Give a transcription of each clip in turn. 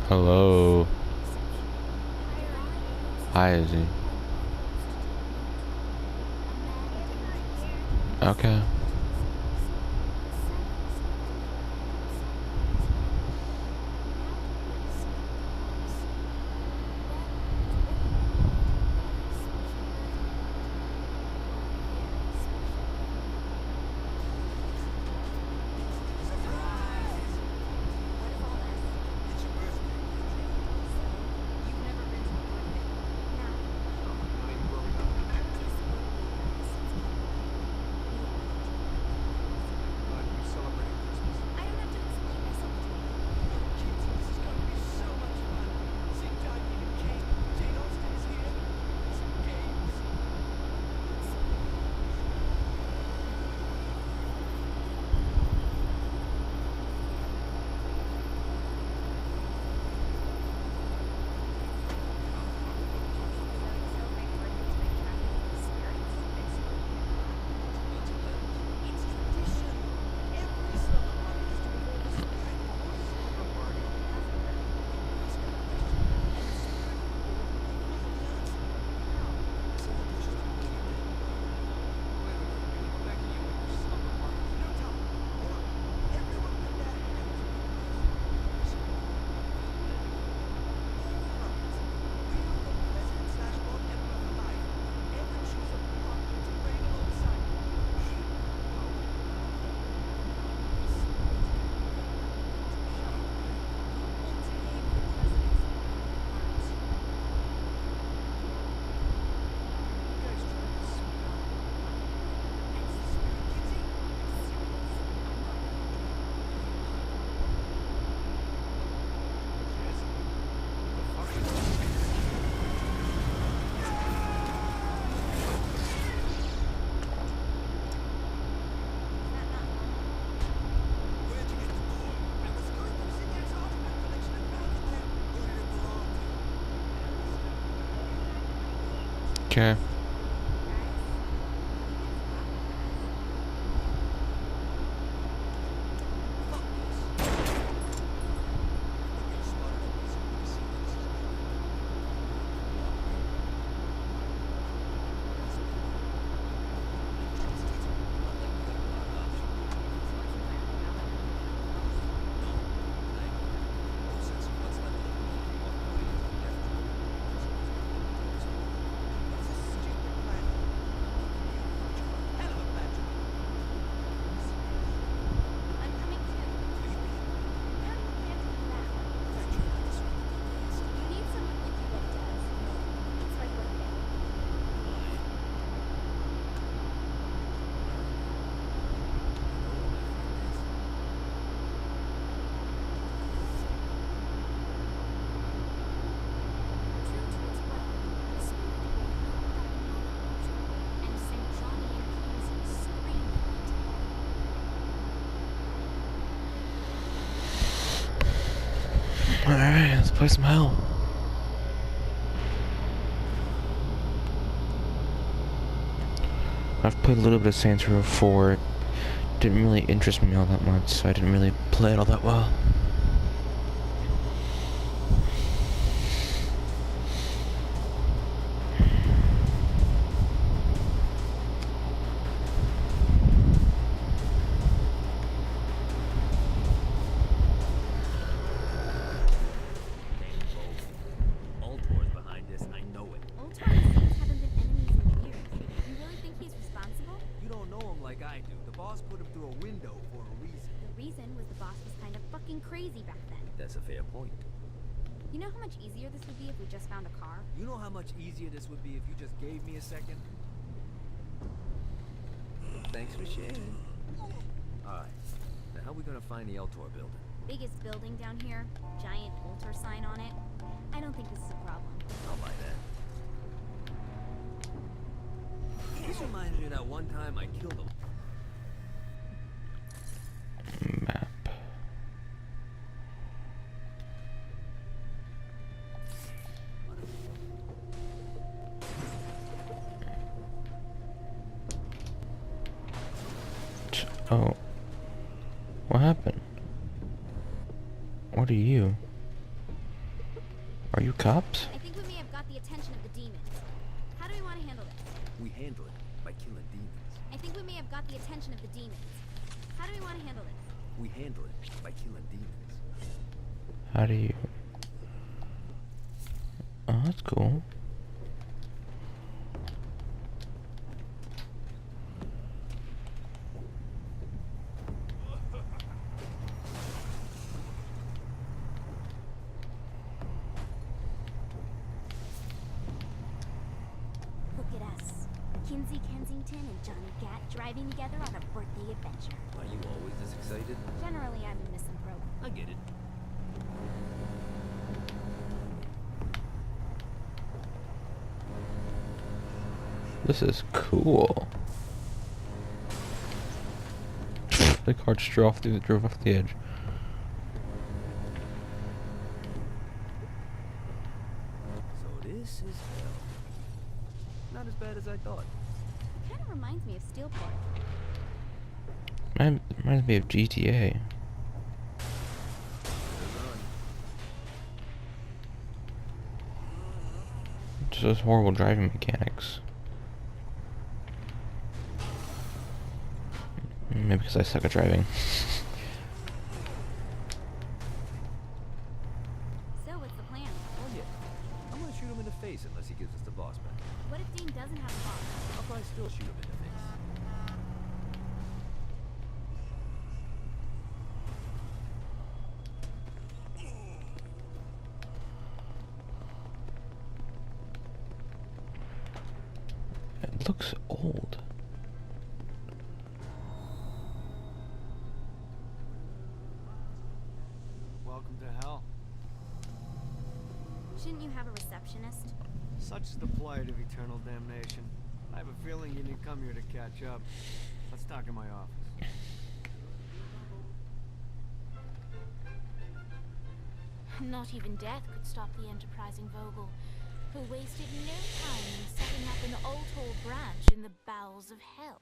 Hello. Hi, Izzy. Okay. Okay. Alright, let's play some hell. I've played a little bit of Saints Row 4. It didn't really interest me all that much, so I didn't really play it all that well. Crazy back then. That's a fair point. You know how much easier this would be if we just found a car? You know how much easier this would be if you just gave me a second? Thanks for sharing. Alright, now how are we gonna find the Eltor building? Biggest building down here, giant altar sign on it. I don't think this is a problem. I'll buy that. This reminds me of that one time I killed him. Map. Oh. What happened? What are you? Are you cops? I think we may have got the attention of the demons. How do we want to handle this? We handle it by killing demons. I think we may have got the attention of the demons. How do we want to handle this? We handle it by killing demons. How do you... Oh, that's cool. Look at us. Kinsey Kensington and Johnny Gat driving together on a birthday adventure. Are you always this excited? Generally, I'm a misanthrope. I get it. This is cool. The car just drove off the edge. So this is hell. Not as bad as I thought. It kind of reminds me of Steelport. Reminds me of GTA. Just those horrible driving mechanics. Maybe because I suck at driving. So, what's the plan? Oh yeah. I'm gonna shoot him in the face unless he gives us the boss back. What if Dean doesn't have a boss? I'll probably still shoot him in the face. It looks old. Welcome to hell. Shouldn't you have a receptionist? Such is the plight of eternal damnation. I have a feeling you didn't come here to catch up. Let's talk in my office. Not even death could stop the enterprising Vogel, who wasted no time in setting up an Ultor branch in the bowels of hell.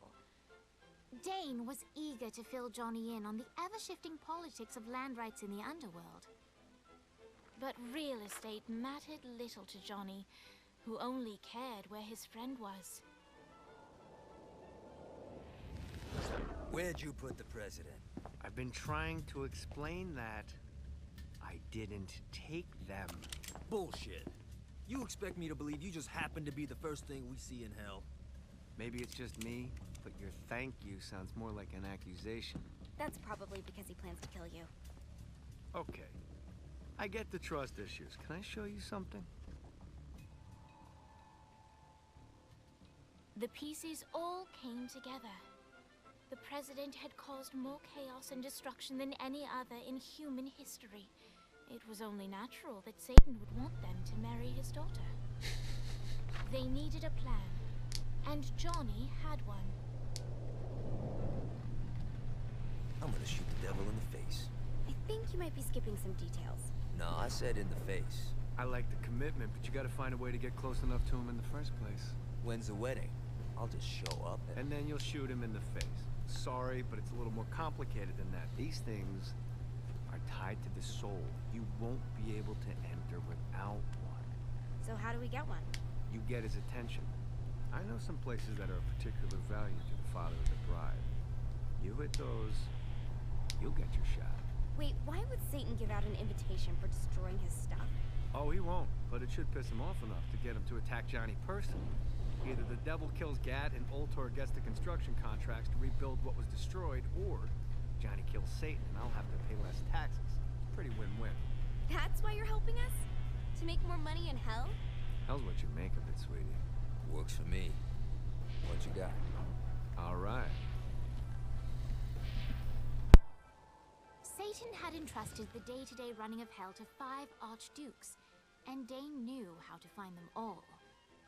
Dane was eager to fill Johnny in on the ever-shifting politics of land rights in the underworld. But real estate mattered little to Johnny, who only cared where his friend was. Where'd you put the president? I've been trying to explain that. I didn't take them. Bullshit. You expect me to believe you just happened to be the first thing we see in hell? Maybe it's just me, but your thank you sounds more like an accusation. That's probably because he plans to kill you. Okay. I get the trust issues. Can I show you something? The pieces all came together. The president had caused more chaos and destruction than any other in human history. It was only natural that Satan would want them to marry his daughter. They needed a plan, and Johnny had one. I'm gonna shoot the devil in the face. I think you might be skipping some details. No, I said in the face. I like the commitment, but you gotta find a way to get close enough to him in the first place. When's the wedding? I'll just show up And then you'll shoot him in the face. Sorry, but it's a little more complicated than that. These things are tied to the soul. You won't be able to enter without one. So how do we get one? You get his attention. I know some places that are of particular value to the father of the bride. You hit those, you'll get your shot. Wait, why would Satan give out an invitation for destroying his stuff? Oh, he won't, but it should piss him off enough to get him to attack Johnny personally. Either the devil kills Gat and Ultor gets the construction contracts to rebuild what was destroyed, or Johnny kills Satan and I'll have to pay less taxes. Pretty win-win. That's why you're helping us? To make more money in hell? Hell's what you make of it, sweetie. Works for me. What you got? All right. Satan had entrusted the day-to-day running of hell to 5 archdukes, and Dane knew how to find them all.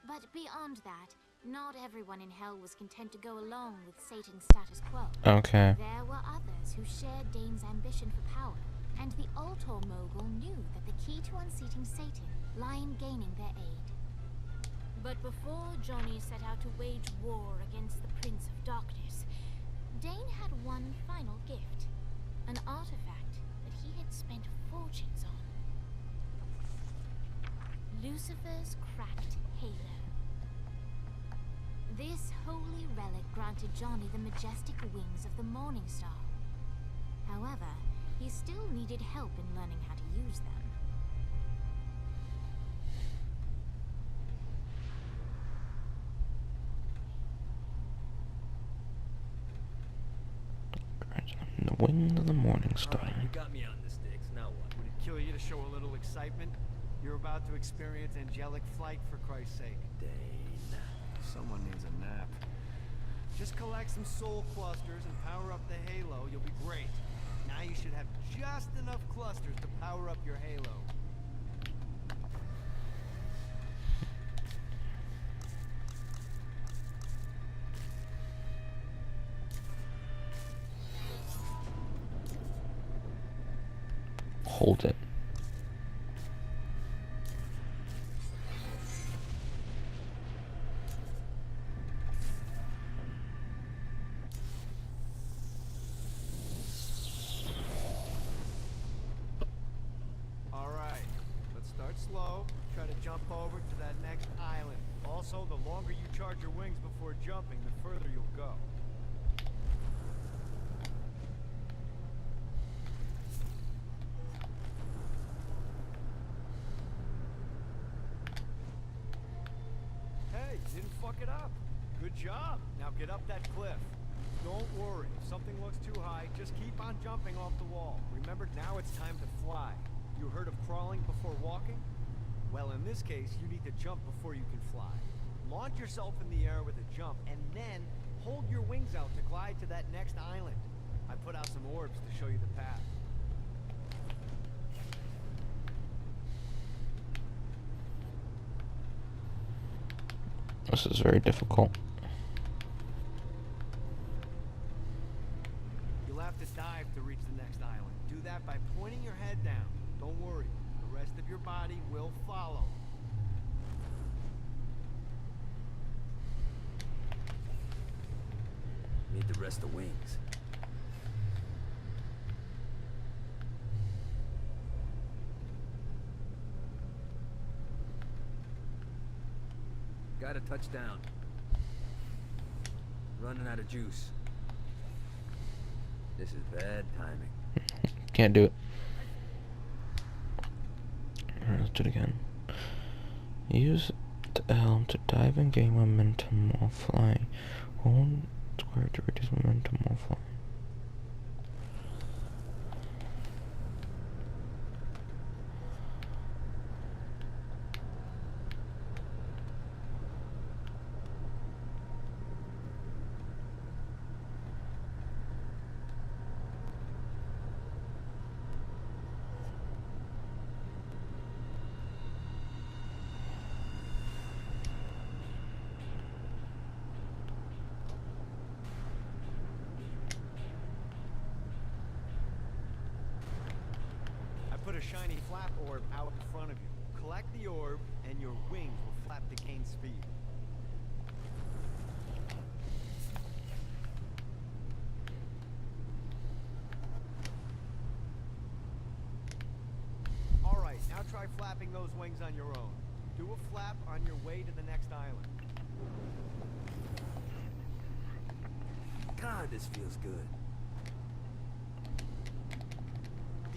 But beyond that, not everyone in hell was content to go along with Satan's status quo. Okay. There were others who shared Dane's ambition for power, and the Ultor mogul knew that the key to unseating Satan lay in gaining their aid. But before Johnny set out to wage war against the Prince of Darkness, Dane had one final gift, an artifact that he had spent fortunes on. Lucifer's cracked halo. This holy relic granted Johnny the majestic wings of the Morning Star. However, he still needed help in learning how to use them. The wings of the Morning Star. Alright, you got me on the sticks. Now what? Would it kill you to show a little excitement? You're about to experience angelic flight, for Christ's sake. Dane. Someone needs a nap. Just collect some soul clusters and power up the halo. You'll be great. Now you should have just enough clusters to power up your halo. Hold it. Alright, let's start slow. Try to jump over to that next island. Also, the longer you charge your wings before jumping, the further you'll go. Hey, you didn't fuck it up. Good job. Now get up that cliff. Don't worry. If something looks too high, just keep on jumping off the wall. Remember, now it's time to fly. You heard of crawling before walking? Well, in this case, you need to jump before you can fly. Launch yourself in the air with a jump, and then hold your wings out to glide to that next island. I put out some orbs to show you the path. This is very difficult. You'll have to dive to reach the next island. Do that by pointing your head down. Don't worry, the rest of your body will follow. Need the rest of wings. Got a touchdown. Running out of juice. This is bad timing. Can't do it. Alright, let's do it again. Use the L to dive and gain momentum while flying. Hold square to reduce momentum while flying. Put a shiny flap orb out in front of you. Collect the orb, and your wings will flap to gain speed. Alright, now try flapping those wings on your own. Do a flap on your way to the next island. God, this feels good.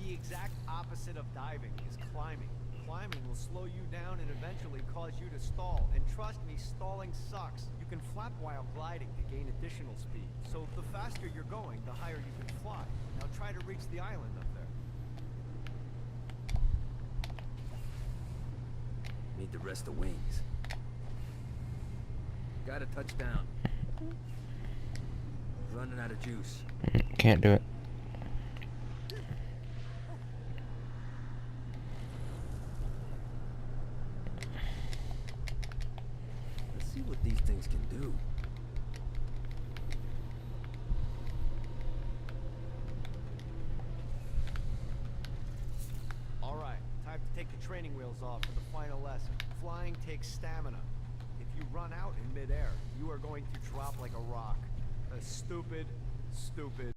The exact opposite of diving is climbing. Climbing will slow you down and eventually cause you to stall. And trust me, stalling sucks. You can flap while gliding to gain additional speed. So the faster you're going, the higher you can fly. Now try to reach the island up there. Need the rest of wings. Got a touchdown. Running out of juice. Can't do it. Let's see what these things can do. Alright, time to take the training wheels off for the final lesson. Flying takes stamina. If you run out in midair, you are going to drop like a rock. A stupid